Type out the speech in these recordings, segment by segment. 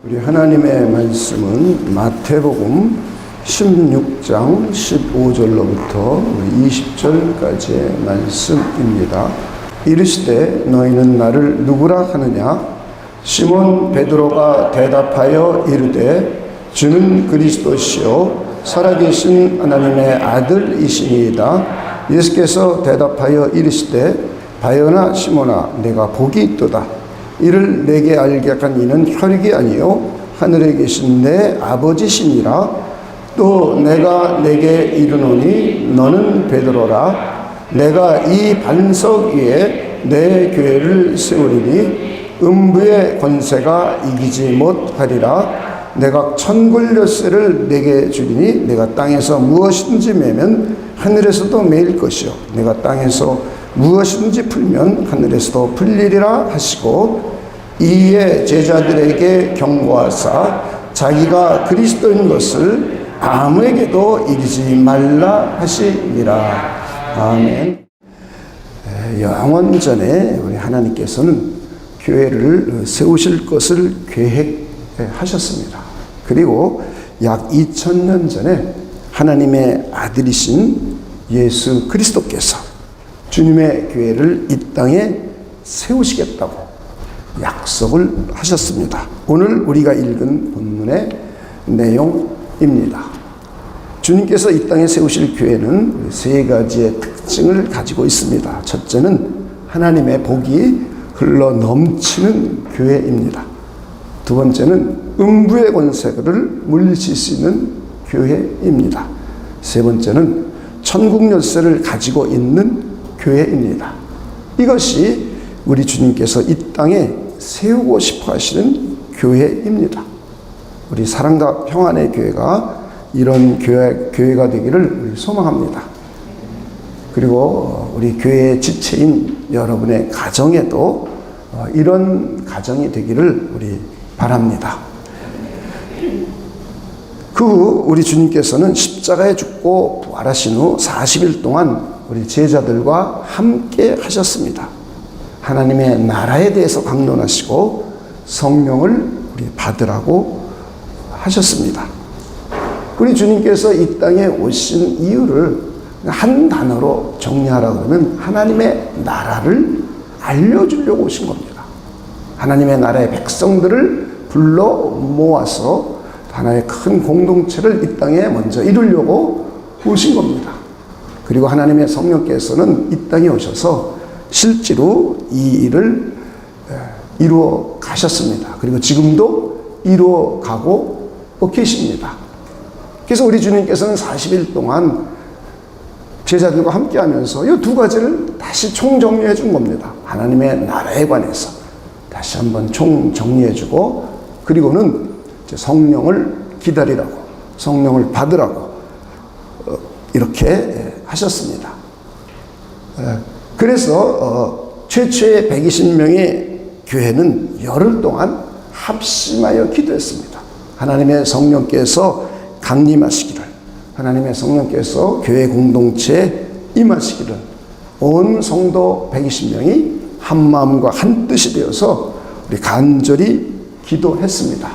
우리 하나님의 말씀은 마태복음 16장 15절로부터 20절까지의 말씀입니다. 이르시되 너희는 나를 누구라 하느냐? 시몬 베드로가 대답하여 이르되 주는 그리스도시요 살아계신 하나님의 아들이시니이다. 예수께서 대답하여 이르시되 바요나 시몬아 내가 복이 있도다. 이를 내게 알게 한 이는 혈육이 아니요 하늘에 계신 내 아버지시니라. 또 내가 내게 이르노니 너는 베드로라. 내가 이 반석 위에 내 교회를 세우리니 음부의 권세가 이기지 못하리라. 내가 천굴 열쇠를 내게 주리니 내가 땅에서 무엇이든지 매면 하늘에서도 매일 것이요 내가 땅에서 무엇이든지 풀면 하늘에서도 풀리리라 하시고, 이에 제자들에게 경고하사 자기가 그리스도인 것을 아무에게도 이르지 말라 하시니라. 아멘. 영원전에 우리 하나님께서는 교회를 세우실 것을 계획하셨습니다. 그리고 약 2000년 전에 하나님의 아들이신 예수 그리스도께서 주님의 교회를 이 땅에 세우시겠다고 약속을 하셨습니다. 오늘 우리가 읽은 본문의 내용입니다. 주님께서 이 땅에 세우실 교회는 세 가지의 특징을 가지고 있습니다. 첫째는 하나님의 복이 흘러 넘치는 교회입니다. 두 번째는 음부의 권세를 물리칠 수 있는 교회입니다. 세 번째는 천국 열쇠를 가지고 있는 교회입니다. 이것이 우리 주님께서 이 땅에 세우고 싶어 하시는 교회입니다. 우리 사랑과 평안의 교회가 이런 교회가 되기를 소망합니다. 그리고 우리 교회의 지체인 여러분의 가정에도 이런 가정이 되기를 우리 바랍니다. 그 후 우리 주님께서는 십자가에 죽고 부활하신 후 40일 동안 우리 제자들과 함께 하셨습니다. 하나님의 나라에 대해서 강론하시고 성령을 우리 받으라고 하셨습니다. 우리 주님께서 이 땅에 오신 이유를 한 단어로 정리하라고 하면 하나님의 나라를 알려주려고 오신 겁니다. 하나님의 나라의 백성들을 불러 모아서 하나의 큰 공동체를 이 땅에 먼저 이루려고 오신 겁니다. 그리고 하나님의 성령께서는 이 땅에 오셔서 실제로 이 일을 이루어 가셨습니다. 그리고 지금도 이루어 가고 계십니다. 그래서 우리 주님께서는 40일 동안 제자들과 함께 하면서 이 두 가지를 다시 총정리해 준 겁니다. 하나님의 나라에 관해서 다시 한번 총정리해 주고, 그리고는 성령을 기다리라고, 성령을 받으라고 이렇게 하셨습니다. 그래서 최초의 120명의 교회는 열흘 동안 합심하여 기도했습니다. 하나님의 성령께서 강림하시기를, 하나님의 성령께서 교회 공동체에 임하시기를, 온 성도 120명이 한 마음과 한 뜻이 되어서 우리 간절히 기도했습니다.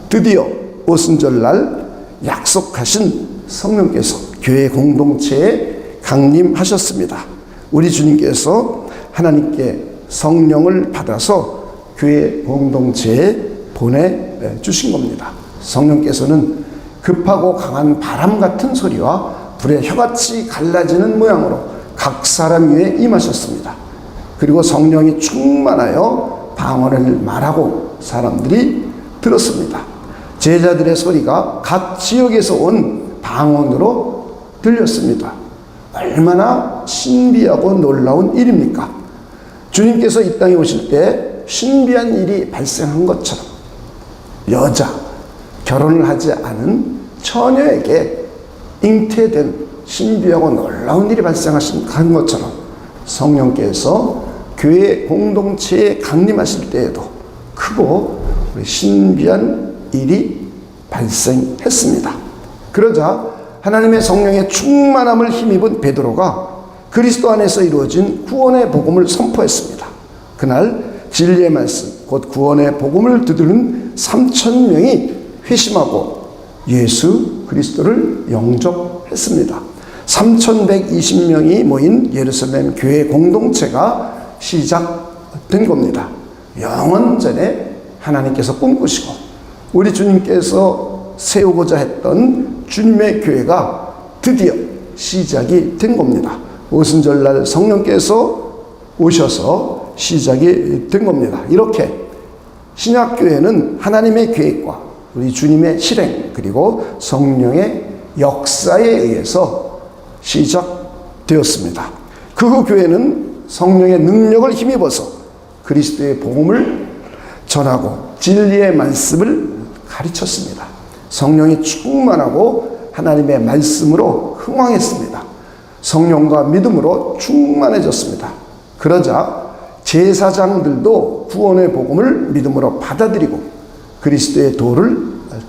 드디어 오순절날 약속하신 성령께서 교회 공동체에 강림하셨습니다. 우리 주님께서 하나님께 성령을 받아서 교회 공동체에 보내주신 겁니다. 성령께서는 급하고 강한 바람 같은 소리와 불의 혀같이 갈라지는 모양으로 각 사람 위에 임하셨습니다. 그리고 성령이 충만하여 방언을 말하고 사람들이 들었습니다. 제자들의 소리가 각 지역에서 온 방언으로 들렸습니다. 얼마나 신비하고 놀라운 일입니까? 주님께서 이 땅에 오실 때 신비한 일이 발생한 것처럼, 여자, 결혼을 하지 않은 처녀에게 잉태된 신비하고 놀라운 일이 발생한 것처럼 성령께서 교회 공동체에 강림하실 때에도 크고 신비한 일이 발생했습니다. 그러자 하나님의 성령의 충만함을 힘입은 베드로가 그리스도 안에서 이루어진 구원의 복음을 선포했습니다. 그날 진리의 말씀, 곧 구원의 복음을 듣는 3,000명이 회심하고 예수 그리스도를 영접했습니다. 3,120명이 모인 예루살렘 교회 공동체가 시작된 겁니다. 영원전에 하나님께서 꿈꾸시고 우리 주님께서 세우고자 했던 주님의 교회가 드디어 시작이 된 겁니다. 오순절날 성령께서 오셔서 시작이 된 겁니다. 이렇게 신약교회는 하나님의 계획과 우리 주님의 실행 그리고 성령의 역사에 의해서 시작되었습니다. 그 후 교회는 성령의 능력을 힘입어서 그리스도의 복음을 전하고 진리의 말씀을 가르쳤습니다. 성령이 충만하고 하나님의 말씀으로 흥왕했습니다. 성령과 믿음으로 충만해졌습니다. 그러자 제사장들도 구원의 복음을 믿음으로 받아들이고 그리스도의 도를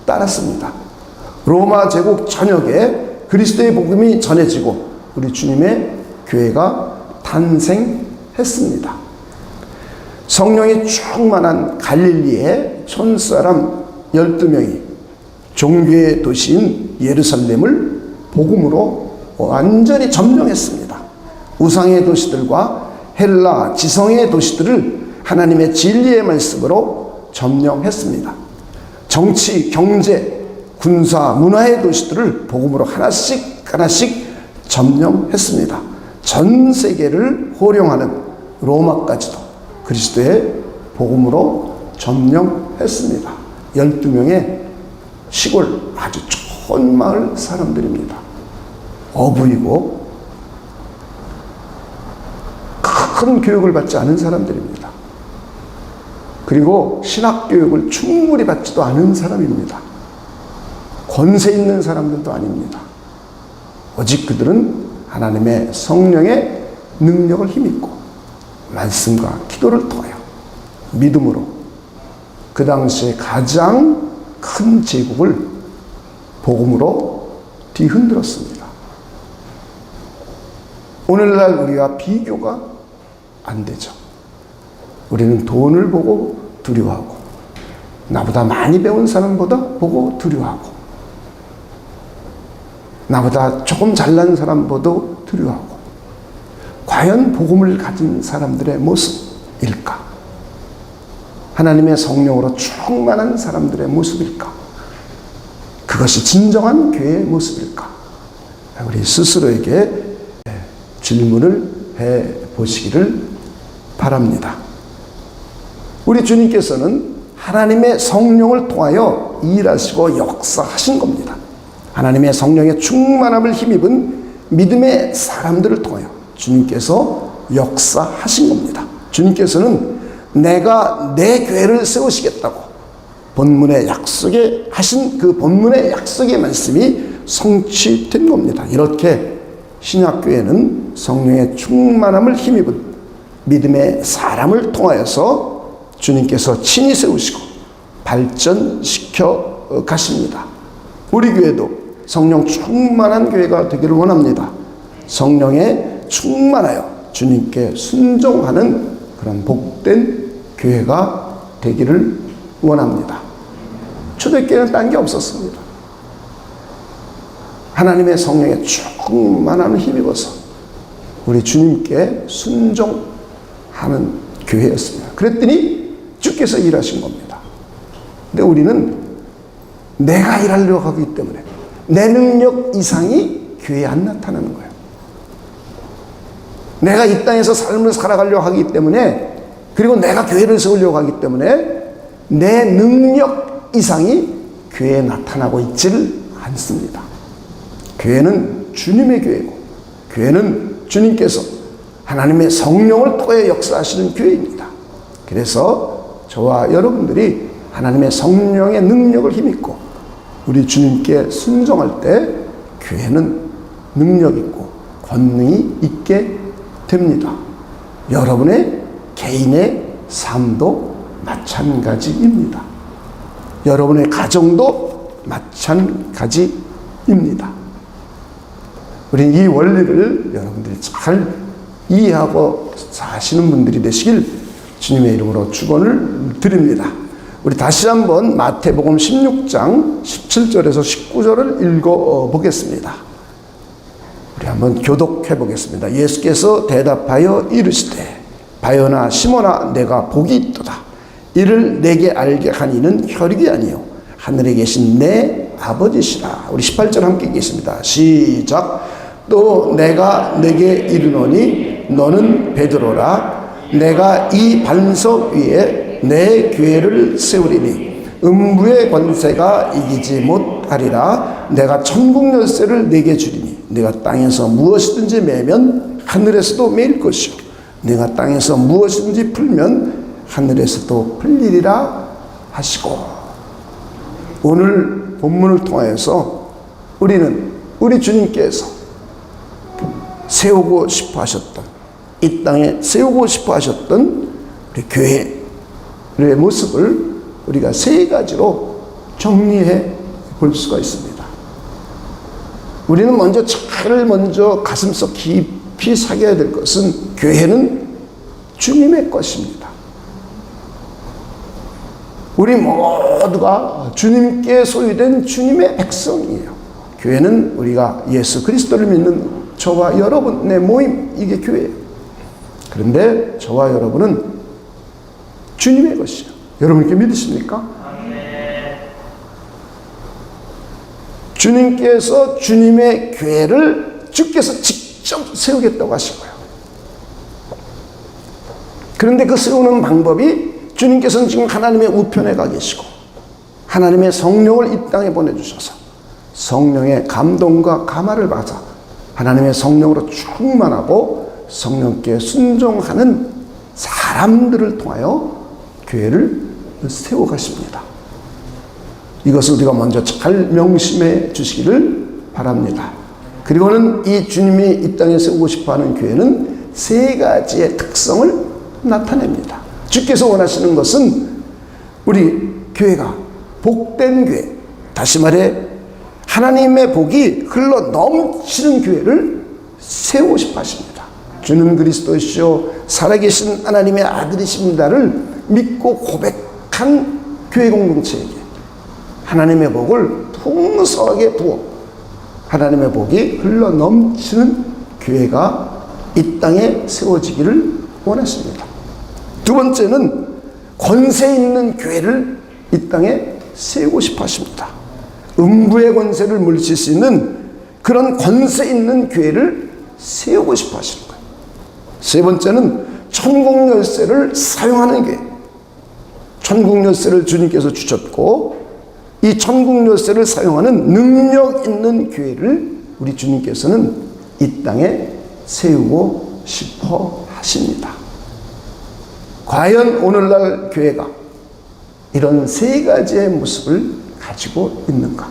따랐습니다. 로마 제국 전역에 그리스도의 복음이 전해지고 우리 주님의 교회가 탄생했습니다. 성령이 충만한 갈릴리의 촌사람 12명이 종교의 도시인 예루살렘을 복음으로 완전히 점령했습니다. 우상의 도시들과 헬라 지성의 도시들을 하나님의 진리의 말씀으로 점령했습니다. 정치, 경제, 군사, 문화의 도시들을 복음으로 하나씩 점령했습니다. 전 세계를 호령하는 로마까지도 그리스도의 복음으로 점령했습니다. 12명의 시골 아주 좋은 마을 사람들입니다. 어부이고 큰 교육을 받지 않은 사람들입니다. 그리고 신학교육을 충분히 받지도 않은 사람입니다. 권세 있는 사람들도 아닙니다. 오직 그들은 하나님의 성령의 능력을 힘입고 말씀과 기도를 통하여 믿음으로 그 당시에 가장 큰 제국을 복음으로 뒤흔들었습니다. 오늘날 우리와 비교가 안 되죠. 우리는 돈을 보고 두려워하고 나보다 많이 배운 사람보다 보고 두려워하고 나보다 조금 잘난 사람보다 두려워하고 과연 복음을 가진 사람들의 모습일까? 하나님의 성령으로 충만한 사람들의 모습일까? 그것이 진정한 교회의 모습일까? 우리 스스로에게 질문을 해보시기를 바랍니다. 우리 주님께서는 하나님의 성령을 통하여 일하시고 역사하신 겁니다. 하나님의 성령의 충만함을 힘입은 믿음의 사람들을 통하여 주님께서 역사하신 겁니다. 주님께서는 내가 내 교회를 세우시겠다고 본문의 약속에 하신 그 본문의 약속의 말씀이 성취된 겁니다. 이렇게 신약교회는 성령의 충만함을 힘입은 믿음의 사람을 통하여서 주님께서 친히 세우시고 발전시켜 가십니다. 우리 교회도 성령 충만한 교회가 되기를 원합니다. 성령에 충만하여 주님께 순종하는 그런 복된 교회가 되기를 원합니다. 초대교회는 딴 게 없었습니다. 하나님의 성령에 충만함을 힘입어서 우리 주님께 순종하는 교회였습니다. 그랬더니 주께서 일하신 겁니다. 근데 우리는 내가 일하려고 하기 때문에 내 능력 이상이 교회에 안 나타나는 거예요. 내가 이 땅에서 삶을 살아가려고 하기 때문에 그리고 내가 교회를 세우려고 하기 때문에 내 능력 이상이 교회에 나타나고 있지를 않습니다. 교회는 주님의 교회고 교회는 주님께서 하나님의 성령을 통해 역사하시는 교회입니다. 그래서 저와 여러분들이 하나님의 성령의 능력을 힘입고 우리 주님께 순종할 때 교회는 능력 있고 권능이 있게 됩니다. 여러분의 개인의 삶도 마찬가지입니다. 여러분의 가정도 마찬가지입니다. 우리 이 원리를 여러분들이 잘 이해하고 사시는 분들이 되시길 주님의 이름으로 축원을 드립니다. 우리 다시 한번 마태복음 16장 17절에서 19절을 읽어보겠습니다. 우리 한번 교독해 보겠습니다. 예수께서 대답하여 이르시되 바요나 시몬아 내가 복이 있도다. 이를 내게 알게 한 이는 혈육이 아니요 하늘에 계신 내 아버지시라. 우리 18절 함께 읽겠습니다. 시작. 또 내가 내게 이르노니 너는 베드로라. 내가 이 반석 위에 내 교회를 세우리니 음부의 권세가 이기지 못하리라. 내가 천국 열쇠를 내게 주리니 내가 땅에서 무엇이든지 매면 하늘에서도 매일 것이요 내가 땅에서 무엇이든지 풀면 하늘에서도 풀리리라 하시고, 오늘 본문을 통해서 우리 주님께서 세우고 싶어 하셨던, 이 땅에 세우고 싶어 하셨던 우리 교회의 모습을 우리가 세 가지로 정리해 볼 수가 있습니다. 우리는 먼저 가슴속 깊이 새겨야 될 것은 교회는 주님의 것입니다. 우리 모두가 주님께 소유된 주님의 백성이에요. 교회는 우리가 예수 그리스도를 믿는 저와 여러분의 모임, 이게 교회예요. 그런데 저와 여러분은 주님의 것이에요. 여러분 이렇게 믿으십니까? 주님께서 주님의 교회를 주께서 직접 세우겠다고 하신 거예요. 그런데 그 세우는 방법이, 주님께서는 지금 하나님의 우편에 가 계시고 하나님의 성령을 이 땅에 보내주셔서 성령의 감동과 감화를 받아 하나님의 성령으로 충만하고 성령께 순종하는 사람들을 통하여 교회를 세워가십니다. 이것을 우리가 먼저 잘 명심해 주시기를 바랍니다. 그리고는 이 주님이 이 땅에 세우고 싶어하는 교회는 세 가지의 특성을 나타냅니다. 주께서 원하시는 것은 우리 교회가 복된 교회, 다시 말해 하나님의 복이 흘러 넘치는 교회를 세우고 싶어 하십니다. 주는 그리스도시요 살아계신 하나님의 아들이십니다를 믿고 고백한 교회 공동체에게 하나님의 복을 풍성하게 부어 하나님의 복이 흘러 넘치는 교회가 이 땅에 세워지기를 원하십니다. 두 번째는 권세 있는 교회를 이 땅에 세우고 싶어 하십니다. 음부의 권세를 물리칠 수 있는 그런 권세 있는 교회를 세우고 싶어 하시는 거예요. 세 번째는 천국 열쇠를 사용하는 교회. 천국 열쇠를 주님께서 주셨고 이 천국 열쇠를 사용하는 능력 있는 교회를 우리 주님께서는 이 땅에 세우고 싶어 하십니다. 과연 오늘날 교회가 이런 세 가지의 모습을 가지고 있는가?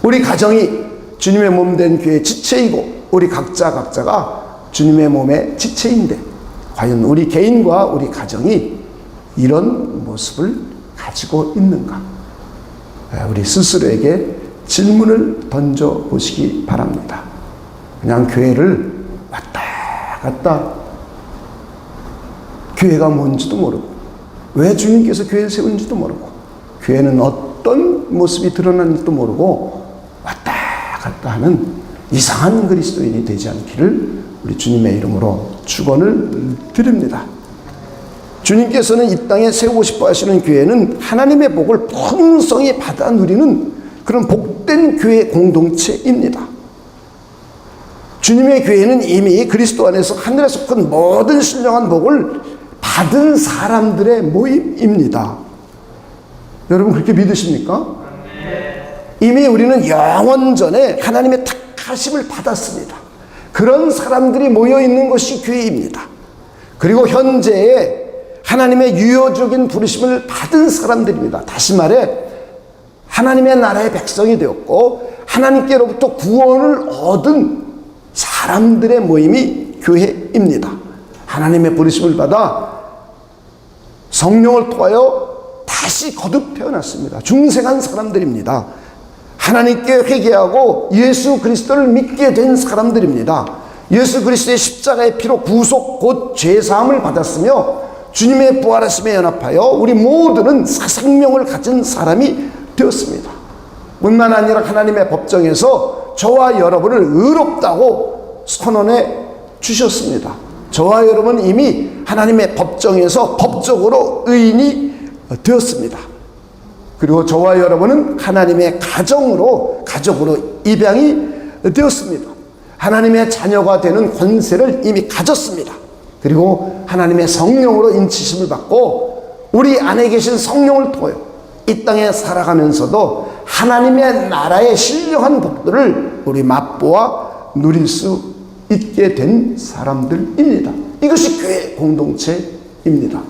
우리 가정이 주님의 몸된 교회의 지체이고 우리 각자가 주님의 몸의 지체인데 과연 우리 개인과 우리 가정이 이런 모습을 가지고 있는가? 우리 스스로에게 질문을 던져보시기 바랍니다. 그냥 교회를 왔다 갔다, 교회가 뭔지도 모르고 왜 주님께서 교회를 세운지도 모르고 교회는 어떤 모습이 드러나는지도 모르고 왔다 갔다 하는 이상한 그리스도인이 되지 않기를 우리 주님의 이름으로 축원을 드립니다. 주님께서는 이 땅에 세우고 싶어 하시는 교회는 하나님의 복을 풍성히 받아 누리는 그런 복된 교회 공동체입니다. 주님의 교회는 이미 그리스도 안에서 하늘에서 큰 모든 신령한 복을 받은 사람들의 모임입니다. 여러분 그렇게 믿으십니까? 이미 우리는 영원 전에 하나님의 택하심을 받았습니다. 그런 사람들이 모여있는 것이 교회입니다. 그리고 현재의 하나님의 유효적인 부르심을 받은 사람들입니다. 다시 말해 하나님의 나라의 백성이 되었고 하나님께로부터 구원을 얻은 사람들의 모임이 교회입니다. 하나님의 부르심을 받아 성령을 통하여 다시 거듭 태어났습니다. 중생한 사람들입니다. 하나님께 회개하고 예수 그리스도를 믿게 된 사람들입니다. 예수 그리스도의 십자가의 피로 구속 곧 죄사함을 받았으며 주님의 부활하심에 연합하여 우리 모두는 새 생명을 가진 사람이 되었습니다. 뿐만 아니라 하나님의 법정에서 저와 여러분을 의롭다고 선언해 주셨습니다. 저와 여러분은 이미 하나님의 법정에서 법적으로 의인이 되었습니다. 그리고 저와 여러분은 하나님의 가족으로 입양이 되었습니다. 하나님의 자녀가 되는 권세를 이미 가졌습니다. 그리고 하나님의 성령으로 인치심을 받고 우리 안에 계신 성령을 통하여 이 땅에 살아가면서도 하나님의 나라의 신령한 복들을 우리 맛보아 누릴 수 있게 된 사람들입니다. 이것이 교회 공동체입니다.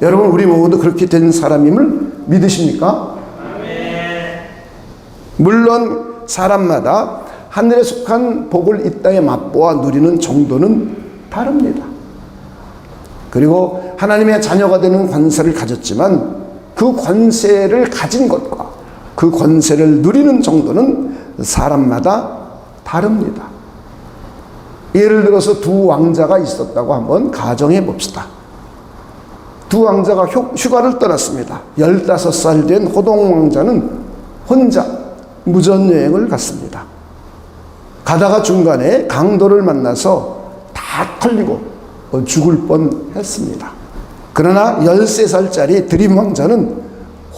여러분, 우리 모두 그렇게 된 사람임을 믿으십니까? 물론 사람마다 하늘에 속한 복을 이 땅에 맛보아 누리는 정도는 다릅니다. 그리고 하나님의 자녀가 되는 권세를 가졌지만 그 권세를 가진 것과 그 권세를 누리는 정도는 사람마다 다릅니다. 예를 들어서 두 왕자가 있었다고 한번 가정해 봅시다. 두 왕자가 휴가를 떠났습니다. 15살 된 호동 왕자는 혼자 무전여행을 갔습니다. 가다가 중간에 강도를 만나서 다 털리고 죽을 뻔했습니다. 그러나 13살짜리 드림 왕자는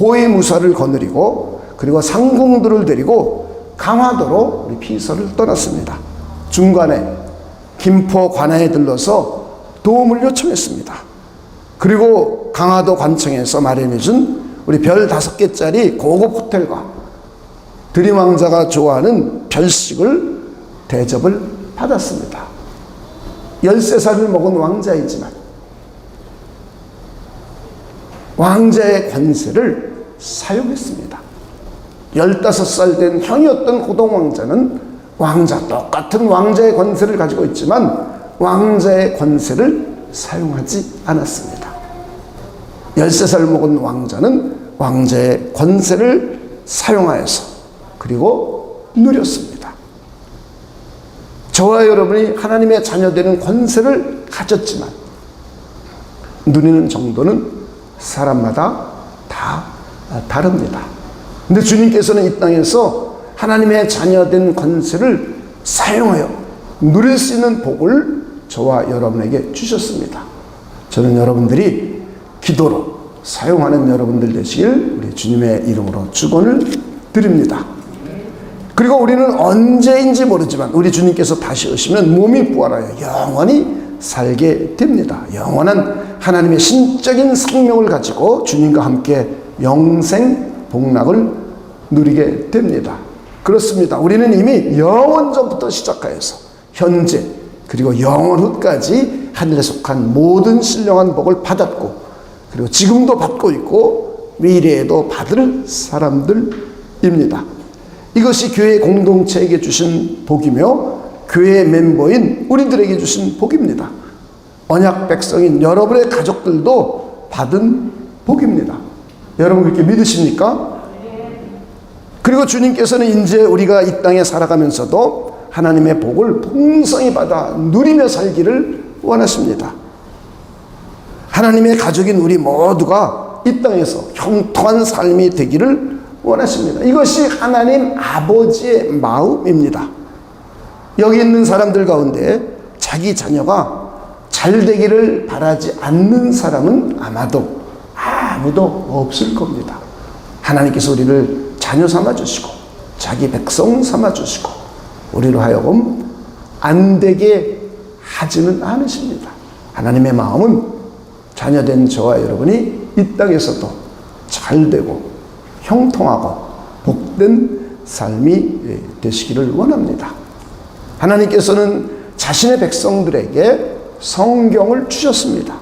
호위무사를 거느리고 그리고 상궁들을 데리고 강화도로 피서를 떠났습니다. 중간에 김포 관아에 들러서 도움을 요청했습니다. 그리고 강화도 관청에서 마련해준 우리 별 5개짜리 고급 호텔과 드림 왕자가 좋아하는 별식을 대접을 받았습니다. 13살을 먹은 왕자이지만 왕자의 권세를 사용했습니다. 15살 된 형이었던 호동 왕자는 똑같은 왕자의 권세를 가지고 있지만 왕자의 권세를 사용하지 않았습니다. 13살 먹은 왕자는 왕자의 권세를 사용하여서 그리고 누렸습니다. 저와 여러분이 하나님의 자녀되는 권세를 가졌지만 누리는 정도는 사람마다 다 다릅니다. 근데 주님께서는 이 땅에서 하나님의 자녀된 권세를 사용하여 누릴 수 있는 복을 저와 여러분에게 주셨습니다. 저는 여러분들이 기도로 사용하는 여러분들 되시길 우리 주님의 이름으로 축원을 드립니다. 그리고 우리는 언제인지 모르지만 우리 주님께서 다시 오시면 몸이 부활하여 영원히 살게 됩니다. 영원한 하나님의 신적인 생명을 가지고 주님과 함께 영생 복락을 누리게 됩니다. 그렇습니다. 우리는 이미 영원 전부터 시작하여서 현재 그리고 영원 후까지 하늘에 속한 모든 신령한 복을 받았고 그리고 지금도 받고 있고 미래에도 받을 사람들입니다. 이것이 교회 공동체에게 주신 복이며 교회 멤버인 우리들에게 주신 복입니다. 언약 백성인 여러분의 가족들도 받은 복입니다. 여러분 그렇게 믿으십니까? 그리고 주님께서는 이제 우리가 이 땅에 살아가면서도 하나님의 복을 풍성히 받아 누리며 살기를 원하십니다. 하나님의 가족인 우리 모두가 이 땅에서 형통한 삶이 되기를 원하십니다. 이것이 하나님 아버지의 마음입니다. 여기 있는 사람들 가운데 자기 자녀가 잘 되기를 바라지 않는 사람은 아무도 없을 겁니다. 하나님께서 우리를 자녀 삼아주시고 자기 백성 삼아주시고 우리로 하여금 안 되게 하지는 않으십니다. 하나님의 마음은 자녀된 저와 여러분이 이 땅에서도 잘 되고 형통하고 복된 삶이 되시기를 원합니다. 하나님께서는 자신의 백성들에게 성경을 주셨습니다.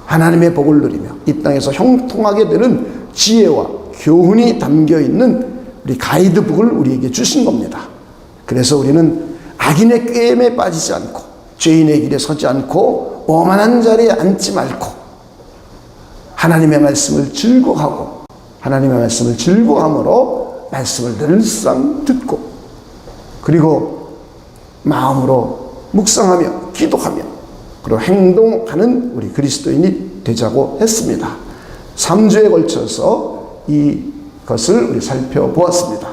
하나님의 복을 누리며 이 땅에서 형통하게 되는 지혜와 교훈이 담겨있는 우리 가이드북을 우리에게 주신 겁니다. 그래서 우리는 악인의 꾀임에 빠지지 않고 죄인의 길에 서지 않고 오만한 자리에 앉지 말고 하나님의 말씀을 즐거워하고 하나님의 말씀을 즐거워함으로 말씀을 늘상 듣고 그리고 마음으로 묵상하며 기도하며 그리고 행동하는 우리 그리스도인이 되자고 했습니다. 3주에 걸쳐서 이것을 우리 살펴보았습니다.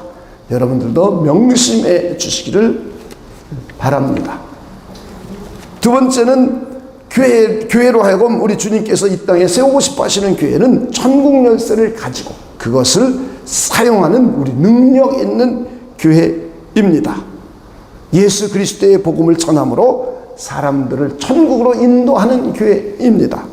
여러분들도 명심해 주시기를 바랍니다. 두 번째는 교회로 하여금 우리 주님께서 이 땅에 세우고 싶어 하시는 교회는 천국 열쇠를 가지고 그것을 사용하는 우리 능력 있는 교회입니다. 예수 그리스도의 복음을 전함으로 사람들을 천국으로 인도하는 교회입니다.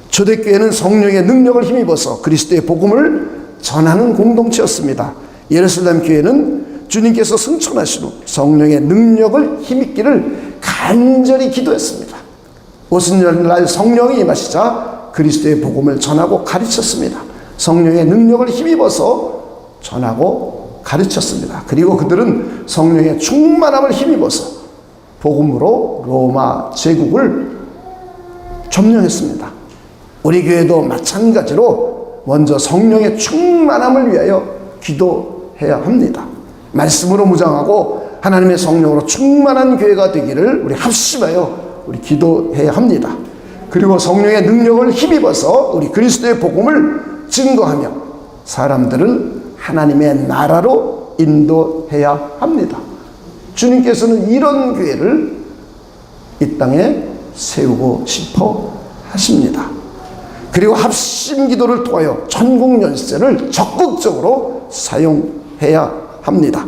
초대교회는 성령의 능력을 힘입어서 그리스도의 복음을 전하는 공동체였습니다. 예루살렘 교회는 주님께서 승천하신 후 성령의 능력을 힘입기를 간절히 기도했습니다. 오순절날 성령이 임하시자 그리스도의 복음을 전하고 가르쳤습니다. 성령의 능력을 힘입어서 전하고 가르쳤습니다. 그리고 그들은 성령의 충만함을 힘입어서 복음으로 로마 제국을 점령했습니다. 우리 교회도 마찬가지로 먼저 성령의 충만함을 위하여 기도해야 합니다. 말씀으로 무장하고 하나님의 성령으로 충만한 교회가 되기를 우리 합심하여 우리 기도해야 합니다. 그리고 성령의 능력을 힘입어서 우리 그리스도의 복음을 증거하며 사람들을 하나님의 나라로 인도해야 합니다. 주님께서는 이런 교회를 이 땅에 세우고 싶어 하십니다. 그리고 합심 기도를 통하여 천국 열쇠를 적극적으로 사용해야 합니다.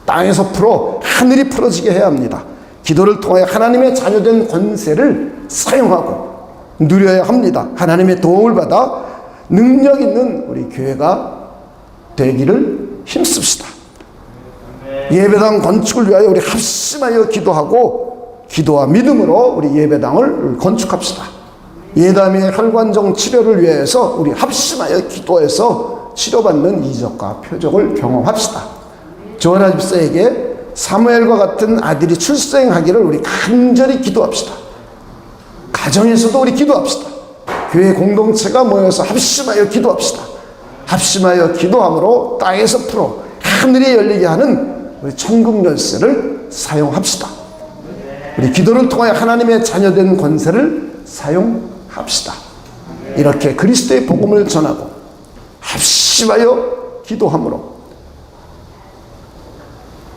땅에서 풀어 하늘이 풀어지게 해야 합니다. 기도를 통하여 하나님의 자녀된 권세를 사용하고 누려야 합니다. 하나님의 도움을 받아 능력 있는 우리 교회가 되기를 힘씁시다. 예배당 건축을 위하여 우리 합심하여 기도하고 기도와 믿음으로 우리 예배당을 건축합시다. 예담의 혈관종 치료를 위해서 우리 합심하여 기도해서 치료받는 이적과 표적을 경험합시다. 조아나 집사에게 사무엘과 같은 아들이 출생하기를 우리 간절히 기도합시다. 가정에서도 우리 기도합시다. 교회 공동체가 모여서 합심하여 기도합시다. 합심하여 기도함으로 땅에서 풀어 하늘이 열리게 하는 우리 천국 열쇠를 사용합시다. 우리 기도를 통하여 하나님의 자녀된 권세를 사용합시다. 이렇게 그리스도의 복음을 전하고 합심하여 기도함으로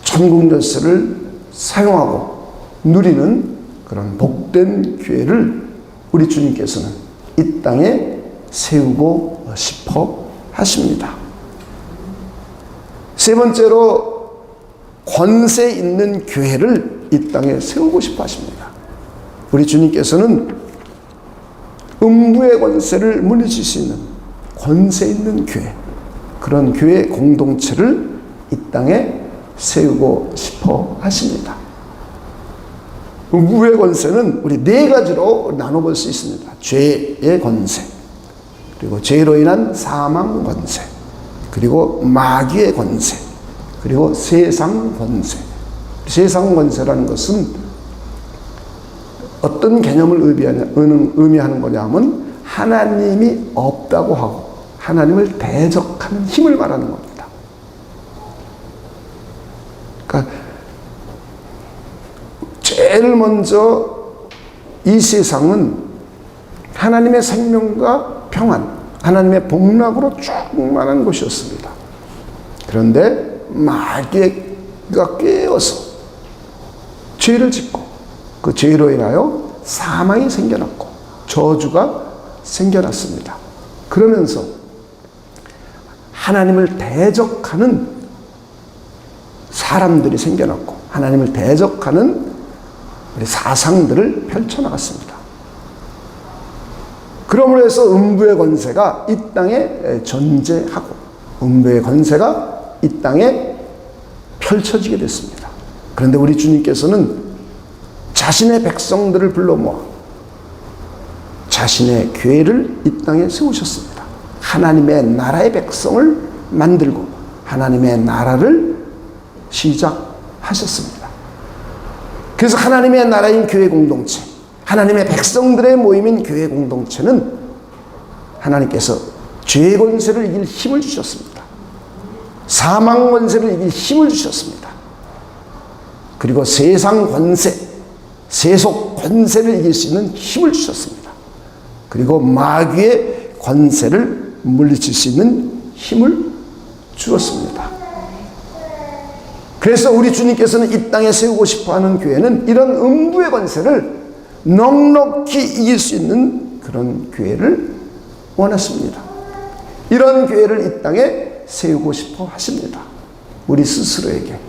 천국 열쇠를 사용하고 누리는 그런 복된 교회를 우리 주님께서는 이 땅에 세우고 싶어 하십니다. 세 번째로 권세 있는 교회를 이 땅에 세우고 싶어 하십니다. 우리 주님께서는 음부의 권세를 물리칠 수 있는 권세 있는 교회, 그런 교회 공동체를 이 땅에 세우고 싶어 하십니다. 음부의 권세는 우리 네 가지로 나눠볼 수 있습니다. 죄의 권세, 그리고 죄로 인한 사망 권세, 그리고 마귀의 권세, 그리고 세상 권세. 세상 권세라는 것은 어떤 개념을 의미하는 거냐면 하나님이 없다고 하고 하나님을 대적하는 힘을 말하는 겁니다. 그러니까 제일 먼저 이 세상은 하나님의 생명과 평안, 하나님의 복락으로 충만한 곳이었습니다. 그런데 마귀가 깨어서 죄를 짓고 그 죄로 인하여 사망이 생겨났고 저주가 생겨났습니다. 그러면서 하나님을 대적하는 사람들이 생겨났고 하나님을 대적하는 우리 사상들을 펼쳐나갔습니다. 그러므로 해서 음부의 권세가 이 땅에 존재하고 음부의 권세가 이 땅에 펼쳐지게 됐습니다. 그런데 우리 주님께서는 자신의 백성들을 불러 모아 자신의 교회를 이 땅에 세우셨습니다. 하나님의 나라의 백성을 만들고 하나님의 나라를 시작하셨습니다. 그래서 하나님의 나라인 교회 공동체, 하나님의 백성들의 모임인 교회 공동체는 하나님께서 죄의 권세를 이길 힘을 주셨습니다. 사망 권세를 이길 힘을 주셨습니다. 그리고 세상 권세, 세속 권세를 이길 수 있는 힘을 주셨습니다. 그리고 마귀의 권세를 물리칠 수 있는 힘을 주었습니다. 그래서 우리 주님께서는 이 땅에 세우고 싶어하는 교회는 이런 음부의 권세를 넉넉히 이길 수 있는 그런 교회를 원하십니다. 이런 교회를 이 땅에 세우고 싶어 하십니다. 우리 스스로에게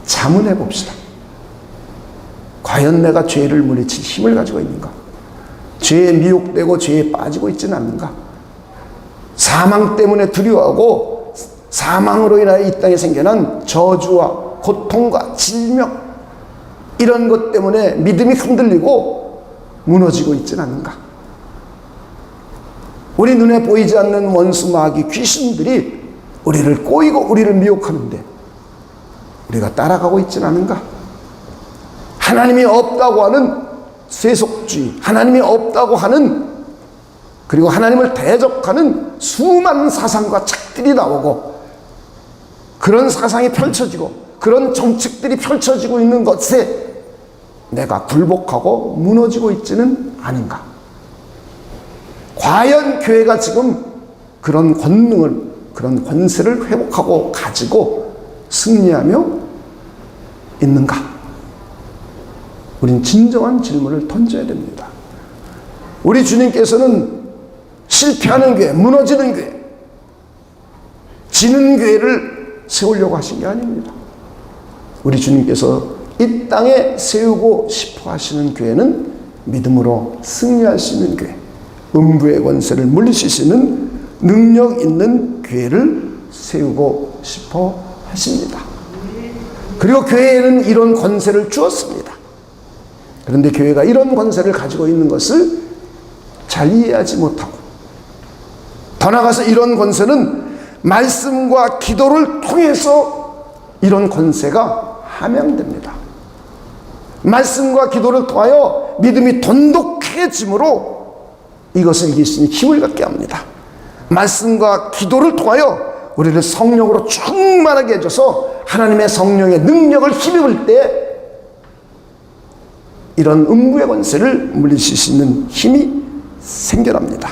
자문해 봅시다. 과연 내가 죄를 물리칠 힘을 가지고 있는가? 죄에 미혹되고 죄에 빠지고 있지는 않는가? 사망 때문에 두려워하고 사망으로 인하여 이 땅에 생겨난 저주와 고통과 질병, 이런 것 때문에 믿음이 흔들리고 무너지고 있지는 않는가? 우리 눈에 보이지 않는 원수 마귀 귀신들이 우리를 꼬이고 우리를 미혹하는데 우리가 따라가고 있지는 않은가? 하나님이 없다고 하는 세속주의, 하나님이 없다고 하는, 그리고 하나님을 대적하는 수많은 사상과 책들이 나오고 그런 사상이 펼쳐지고 그런 정책들이 펼쳐지고 있는 것에 내가 굴복하고 무너지고 있지는 않은가? 과연 교회가 지금 그런 권능을, 그런 권세를 회복하고 가지고 승리하며 있는가? 우린 진정한 질문을 던져야 됩니다. 우리 주님께서는 실패하는 교회, 무너지는 교회, 지는 교회를 세우려고 하신 게 아닙니다. 우리 주님께서 이 땅에 세우고 싶어 하시는 교회는 믿음으로 승리할 수 있는 교회, 음부의 권세를 물리칠 수 있는 능력 있는 교회를 세우고 싶어 하십니다. 그리고 교회에는 이런 권세를 주었습니다. 그런데 교회가 이런 권세를 가지고 있는 것을 잘 이해하지 못하고, 더 나아가서 이런 권세는 말씀과 기도를 통해서 이런 권세가 함양됩니다. 말씀과 기도를 통하여 믿음이 돈독해짐으로 이것을 이길 수 있는 힘을 갖게 합니다. 말씀과 기도를 통하여 우리를 성령으로 충만하게 해줘서 하나님의 성령의 능력을 힘입을 때 이런 음부의 권세를 물리칠 수 있는 힘이 생겨납니다.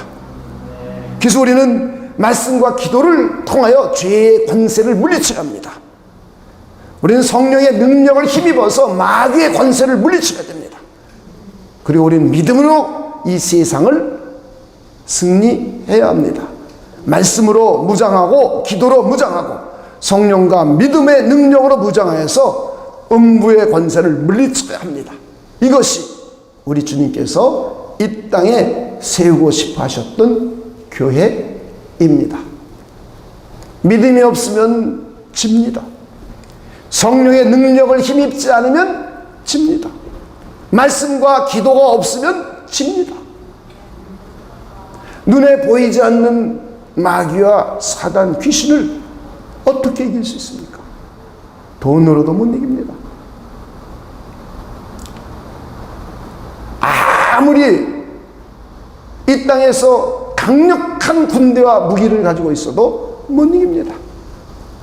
그래서 우리는 말씀과 기도를 통하여 죄의 권세를 물리쳐야 합니다. 우리는 성령의 능력을 힘입어서 마귀의 권세를 물리쳐야 됩니다. 그리고 우리는 믿음으로 이 세상을 승리해야 합니다. 말씀으로 무장하고 기도로 무장하고 성령과 믿음의 능력으로 무장하여서 음부의 권세를 물리쳐야 합니다. 이것이 우리 주님께서 이 땅에 세우고 싶어 하셨던 교회입니다. 믿음이 없으면 집니다. 성령의 능력을 힘입지 않으면 집니다. 말씀과 기도가 없으면 집니다. 눈에 보이지 않는 마귀와 사단, 귀신을 어떻게 이길 수 있습니까? 돈으로도 못 이깁니다. 아무리 이 땅에서 강력한 군대와 무기를 가지고 있어도 못 이깁니다.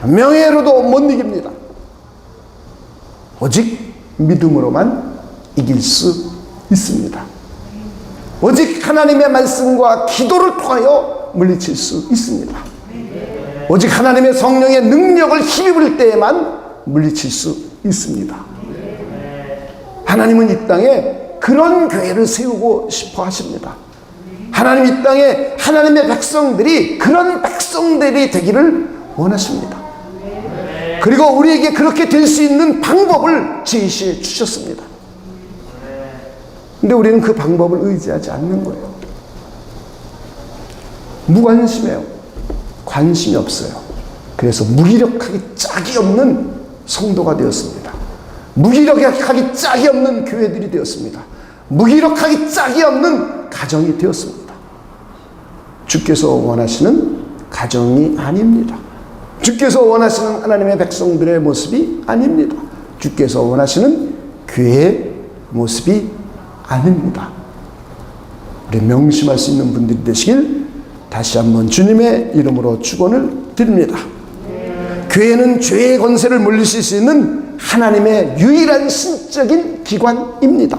명예로도 못 이깁니다. 오직 믿음으로만 이길 수 있습니다. 오직 하나님의 말씀과 기도를 통하여 물리칠 수 있습니다. 오직 하나님의 성령의 능력을 힘입을 때에만 물리칠 수 있습니다. 하나님은 이 땅에 그런 교회를 세우고 싶어 하십니다. 하나님 이 땅에 하나님의 백성들이 그런 백성들이 되기를 원하십니다. 그리고 우리에게 그렇게 될 수 있는 방법을 제시해 주셨습니다. 근데 우리는 그 방법을 의지하지 않는 거예요. 무관심해요. 관심이 없어요. 그래서 무기력하기 짝이 없는 성도가 되었습니다. 무기력하기 짝이 없는 교회들이 되었습니다. 무기력하기 짝이 없는 가정이 되었습니다. 주께서 원하시는 가정이 아닙니다. 주께서 원하시는 하나님의 백성들의 모습이 아닙니다. 주께서 원하시는 교회의 모습이 아닙니다. 우리 명심할 수 있는 분들이 되시길 다시 한번 주님의 이름으로 축원을 드립니다. 교회는 죄의 권세를 물리칠 수 있는 하나님의 유일한 신적인 기관입니다.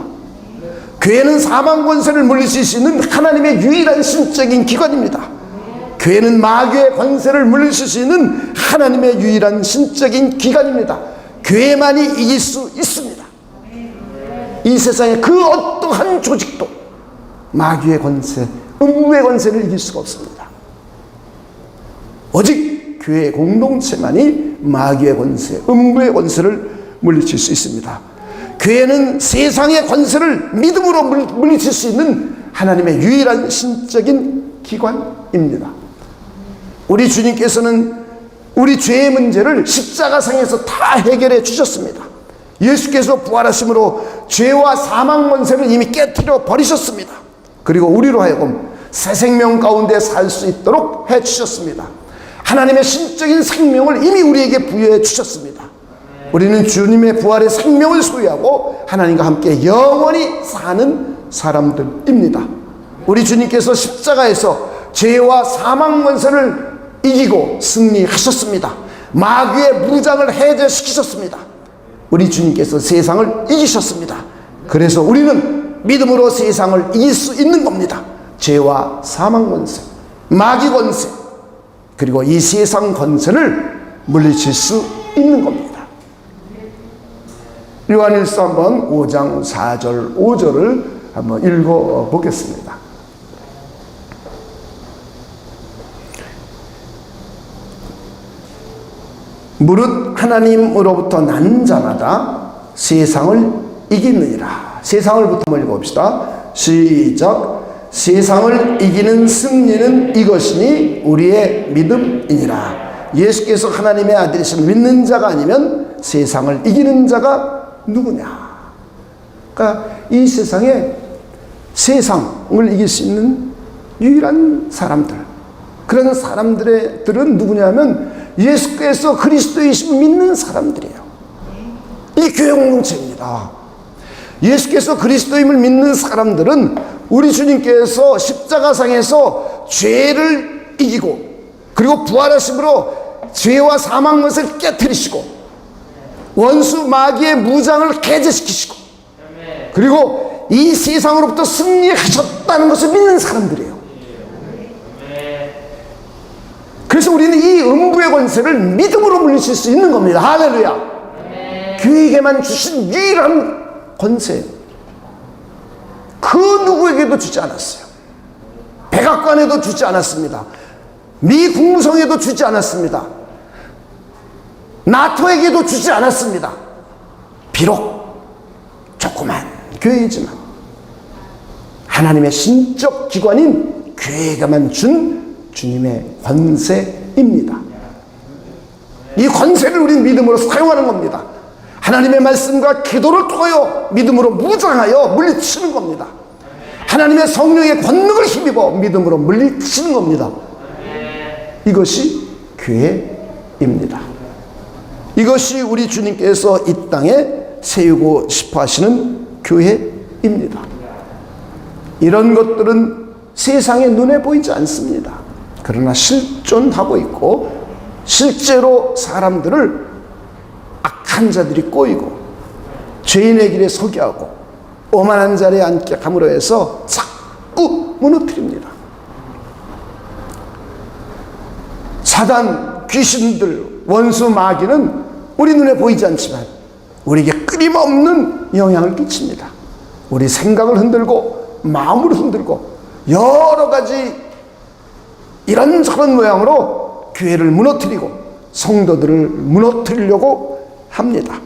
교회는 사망 권세를 물리칠 수 있는 하나님의 유일한 신적인 기관입니다. 교회는 마귀의 권세를 물리칠 수 있는 하나님의 유일한 신적인 기관입니다. 교회만이 이길 수 있습니다. 이 세상의 그 어떠한 조직도 마귀의 권세, 음부의 권세를 이길 수가 없습니다. 오직 교회 공동체만이 마귀의 권세, 음부의 권세를 물리칠 수 있습니다. 교회는 세상의 권세를 믿음으로 물리칠 수 있는 하나님의 유일한 신적인 기관입니다. 우리 주님께서는 우리 죄의 문제를 십자가상에서 다 해결해 주셨습니다. 예수께서 부활하심으로 죄와 사망 권세를 이미 깨트려 버리셨습니다. 그리고 우리로 하여금 새 생명 가운데 살 수 있도록 해 주셨습니다. 하나님의 신적인 생명을 이미 우리에게 부여해 주셨습니다. 우리는 주님의 부활의 생명을 소유하고 하나님과 함께 영원히 사는 사람들입니다. 우리 주님께서 십자가에서 죄와 사망 권세를 이기고 승리하셨습니다. 마귀의 무장을 해제시키셨습니다. 우리 주님께서 세상을 이기셨습니다. 그래서 우리는 믿음으로 세상을 이길 수 있는 겁니다. 죄와 사망 권세, 마귀 권세, 그리고 이 세상 권세를 물리칠 수 있는 겁니다. 요한일서 한번 5장 4절 5절을 한번 읽어보겠습니다. 무릇 하나님으로부터 난 자마다 세상을 이기느니라. 세상을부터 한번 읽어봅시다. 시작. 세상을 이기는 승리는 이것이니 우리의 믿음이니라. 예수께서 하나님의 아들이심을 믿는 자가 아니면 세상을 이기는 자가 누구냐? 그러니까 이 세상에 세상을 이길 수 있는 유일한 사람들, 그런 사람들은 누구냐면 예수께서 그리스도이심을 믿는 사람들이에요. 이 교회 공동체입니다. 예수께서 그리스도임을 믿는 사람들은 우리 주님께서 십자가상에서 죄를 이기고 그리고 부활하심으로 죄와 사망 것을 깨뜨리시고 원수 마귀의 무장을 해제시키시고 그리고 이 세상으로부터 승리하셨다는 것을 믿는 사람들이에요. 그래서 우리는 이 음부의 권세를 믿음으로 물리칠 수 있는 겁니다. 할렐루야. 교회에게만 주신 유일한 권세, 그 누구에게도 주지 않았어요. 백악관에도 주지 않았습니다. 미 국무성에도 주지 않았습니다. 나토에게도 주지 않았습니다. 비록 조그만 교회이지만 하나님의 신적 기관인 교회에게만 준 주님의 권세입니다. 이 권세를 우리는 믿음으로 사용하는 겁니다. 하나님의 말씀과 기도를 통하여 믿음으로 무장하여 물리치는 겁니다. 하나님의 성령의 권능을 힘입어 믿음으로 물리치는 겁니다. 이것이 교회입니다. 이것이 우리 주님께서 이 땅에 세우고 싶어 하시는 교회입니다. 이런 것들은 세상의 눈에 보이지 않습니다. 그러나 실존하고 있고 실제로 사람들을 악한 자들이 꼬이고 죄인의 길에 서게 하고 오만한 자리에 앉게 함으로 해서 자꾸 무너뜨립니다. 사단, 귀신들, 원수, 마귀는 우리 눈에 보이지 않지만 우리에게 끊임없는 영향을 끼칩니다. 우리 생각을 흔들고 마음을 흔들고 여러 가지 이런저런 모양으로 교회를 무너뜨리고 성도들을 무너뜨리려고 합니다.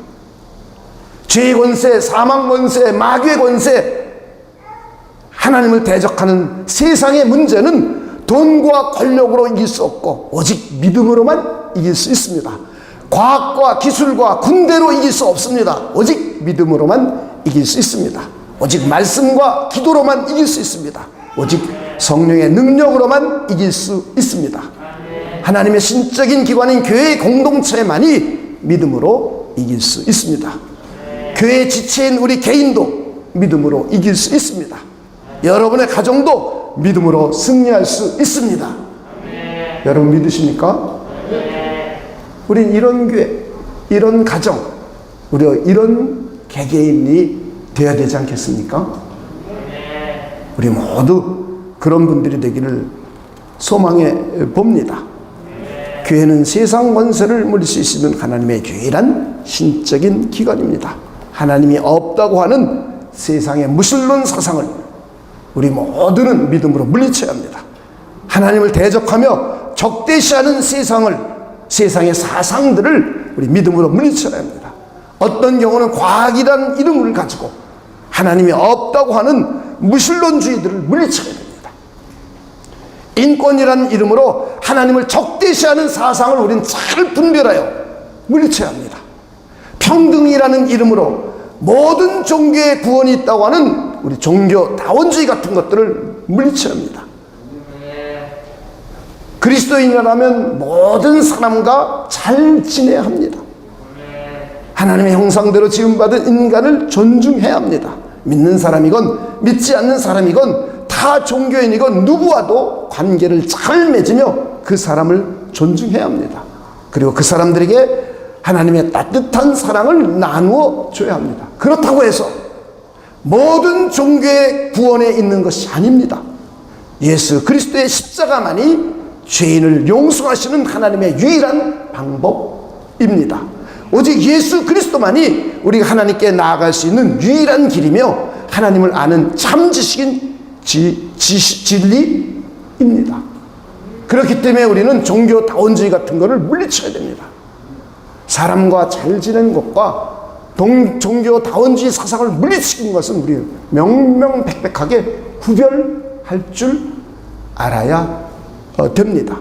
죄의 권세, 사망 권세, 마귀의 권세, 하나님을 대적하는 세상의 문제는 돈과 권력으로 이길 수 없고 오직 믿음으로만 이길 수 있습니다. 과학과 기술과 군대로 이길 수 없습니다. 오직 믿음으로만 이길 수 있습니다. 오직 말씀과 기도로만 이길 수 있습니다. 오직 성령의 능력으로만 이길 수 있습니다. 하나님의 신적인 기관인 교회의 공동체만이 믿음으로 이길 수 있습니다. 교회의 지체인 우리 개인도 믿음으로 이길 수 있습니다. 여러분의 가정도 믿음으로 승리할 수 있습니다. 여러분 믿으십니까? 우린 이런 교회, 이런 가정, 우리 이런 개개인이 되어야 되지 않겠습니까? 우리 모두 그런 분들이 되기를 소망해 봅니다. 교회는 세상 권세를 물리칠 수 있는 하나님의 유일한 신적인 기관입니다. 하나님이 없다고 하는 세상의 무신론 사상을 우리 모두는 믿음으로 물리쳐야 합니다. 하나님을 대적하며 적대시하는 세상의 사상들을 우리 믿음으로 물리쳐야 합니다. 어떤 경우는 과학이라는 이름을 가지고 하나님이 없다고 하는 무신론주의들을 물리쳐야 됩니다. 인권이라는 이름으로 하나님을 적대시하는 사상을 우리는 잘 분별하여 물리쳐야 합니다. 평등이라는 이름으로 모든 종교의 구원이 있다고 하는 우리 종교 다원주의 같은 것들을 물리쳐야 합니다. 그리스도인이라면 모든 사람과 잘 지내야 합니다. 하나님의 형상대로 지음받은 인간을 존중해야 합니다. 믿는 사람이건 믿지 않는 사람이건 타 종교인이건 누구와도 관계를 잘 맺으며 그 사람을 존중해야 합니다. 그리고 그 사람들에게 하나님의 따뜻한 사랑을 나누어 줘야 합니다. 그렇다고 해서 모든 종교의 구원에 있는 것이 아닙니다. 예수 그리스도의 십자가만이 죄인을 용서하시는 하나님의 유일한 방법입니다. 오직 예수 그리스도만이 우리가 하나님께 나아갈 수 있는 유일한 길이며 하나님을 아는 참 지식인 진리입니다. 그렇기 때문에 우리는 종교다원주의 같은 것을 물리쳐야 됩니다. 사람과 잘 지내는 것과 종교다원주의 사상을 물리치는 것은 우리 명명백백하게 구별할 줄 알아야 됩니다.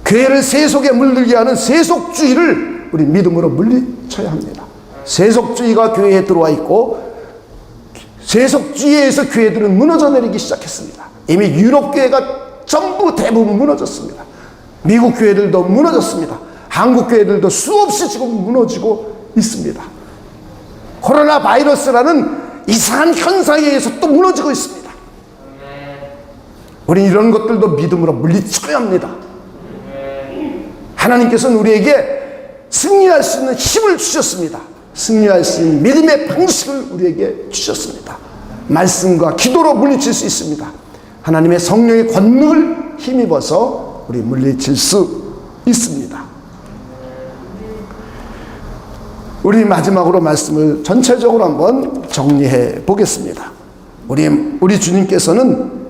교회를 세속에 물들게 하는 세속주의를 우리 믿음으로 물리쳐야 합니다. 세속주의가 교회에 들어와 있고 세속주의에서 교회들은 무너져 내리기 시작했습니다. 이미 유럽 교회가 전부 대부분 무너졌습니다. 미국 교회들도 무너졌습니다. 한국 교회들도 수없이 지금 무너지고 있습니다. 코로나 바이러스라는 이상한 현상에 의해서 또 무너지고 있습니다. 우리는 이런 것들도 믿음으로 물리쳐야 합니다. 하나님께서는 우리에게 승리할 수 있는 힘을 주셨습니다. 승리할 수 있는 믿음의 방식을 우리에게 주셨습니다. 말씀과 기도로 물리칠 수 있습니다. 하나님의 성령의 권능을 힘입어서 우리 물리칠 수 있습니다. 우리 마지막으로 말씀을 전체적으로 한번 정리해 보겠습니다. 우리 주님께서는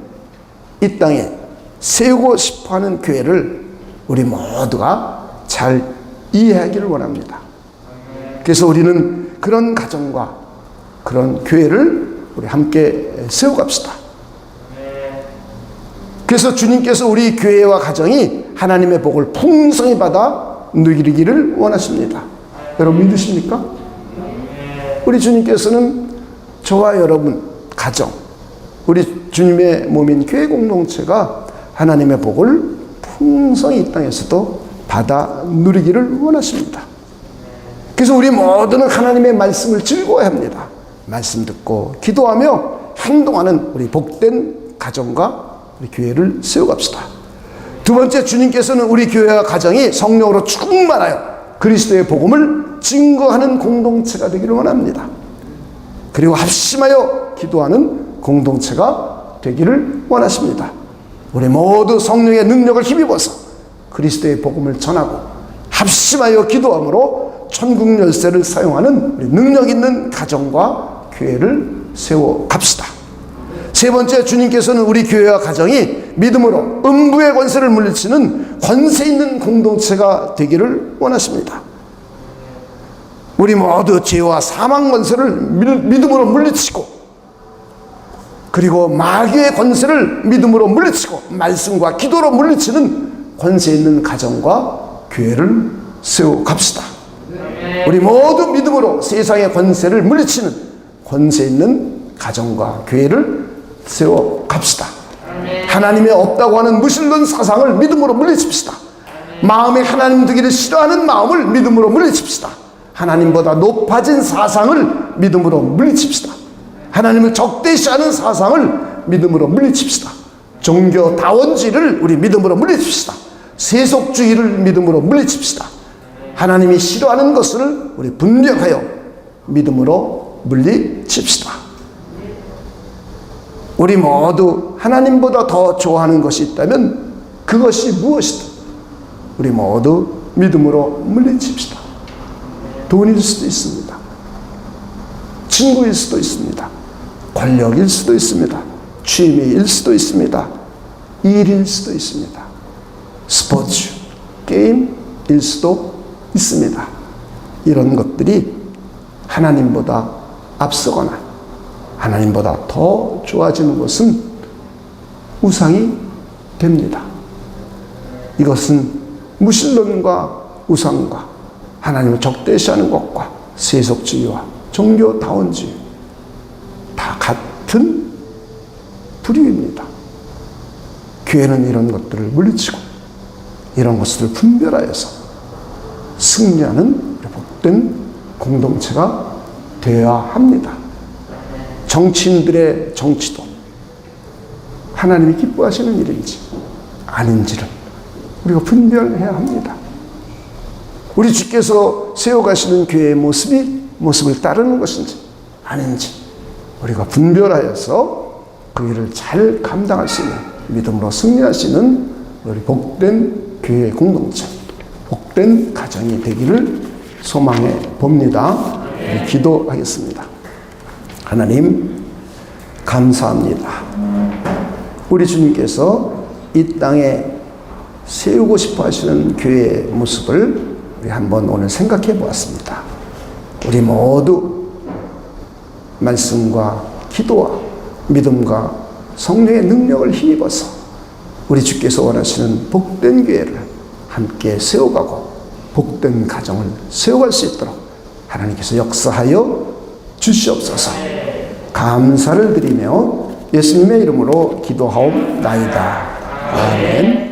이 땅에 세우고 싶어하는 교회를 우리 모두가 잘 이해하기를 원합니다. 그래서 우리는 그런 가정과 그런 교회를 우리 함께 세워갑시다. 그래서 주님께서 우리 교회와 가정이 하나님의 복을 풍성히 받아 누리기를 원하십니다. 여러분 믿으십니까? 우리 주님께서는 저와 여러분 가정, 우리 주님의 몸인 교회 공동체가 하나님의 복을 풍성히 이 땅에서도 받아 누리기를 원하십니다. 그래서 우리 모두는 하나님의 말씀을 즐거워야 합니다. 말씀 듣고 기도하며 행동하는 우리 복된 가정과 우리 교회를 세워갑시다. 두 번째, 주님께서는 우리 교회와 가정이 성령으로 충만하여 그리스도의 복음을 증거하는 공동체가 되기를 원합니다. 그리고 합심하여 기도하는 공동체가 되기를 원하십니다. 우리 모두 성령의 능력을 힘입어서 그리스도의 복음을 전하고 합심하여 기도함으로 천국 열쇠를 사용하는 우리 능력 있는 가정과 교회를 세워 갑시다. 세 번째, 주님께서는 우리 교회와 가정이 믿음으로 음부의 권세를 물리치는 권세 있는 공동체가 되기를 원하십니다. 우리 모두 죄와 사망 권세를 믿음으로 물리치고, 그리고 마귀의 권세를 믿음으로 물리치고 말씀과 기도로 물리치는 권세 있는 가정과 교회를 세워 갑시다. 우리 모두 믿음으로 세상의 권세를 물리치는 권세 있는 가정과 교회를 세워 갑시다. 하나님이 없다고 하는 무신론 사상을 믿음으로 물리칩시다. 마음에 하나님 되기를 싫어하는 마음을 믿음으로 물리칩시다. 하나님보다 높아진 사상을 믿음으로 물리칩시다. 하나님을 적대시하는 사상을 믿음으로 물리칩시다. 종교다원주의를 우리 믿음으로 물리칩시다. 세속주의를 믿음으로 물리칩시다. 하나님이 싫어하는 것을 우리 분별하여 믿음으로 물리칩시다. 우리 모두 하나님보다 더 좋아하는 것이 있다면 그것이 무엇이든 우리 모두 믿음으로 물리칩시다. 돈일 수도 있습니다. 친구일 수도 있습니다. 권력일 수도 있습니다. 취미일 수도 있습니다. 일일 수도 있습니다. 스포츠, 게임일 수도 있습니다. 이런 것들이 하나님보다 앞서거나 하나님보다 더 좋아지는 것은 우상이 됩니다. 이것은 무신론과 우상과 하나님을 적대시하는 것과 세속주의와 종교다원주의 다 같은 부류입니다. 교회는 이런 것들을 물리치고 이런 것들을 분별하여서 승리하는 복된 공동체가 되어야 합니다. 정치인들의 정치도 하나님이 기뻐하시는 일인지 아닌지를 우리가 분별해야 합니다. 우리 주께서 세워가시는 교회의 모습을 따르는 것인지 아닌지 우리가 분별하여서 그 일을 잘 감당할 수 있는 믿음으로 승리할 수 있는 우리 복된 교회 공동체, 복된 가정이 되기를 소망해 봅니다. 기도하겠습니다. 하나님 감사합니다. 우리 주님께서 이 땅에 세우고 싶어 하시는 교회의 모습을 우리 한번 오늘 생각해 보았습니다. 우리 모두 말씀과 기도와 믿음과 성령의 능력을 힘입어서 우리 주께서 원하시는 복된 교회를 함께 세워가고 복된 가정을 세워갈 수 있도록 하나님께서 역사하여 주시옵소서. 감사를 드리며 예수님의 이름으로 기도하옵나이다. 아멘.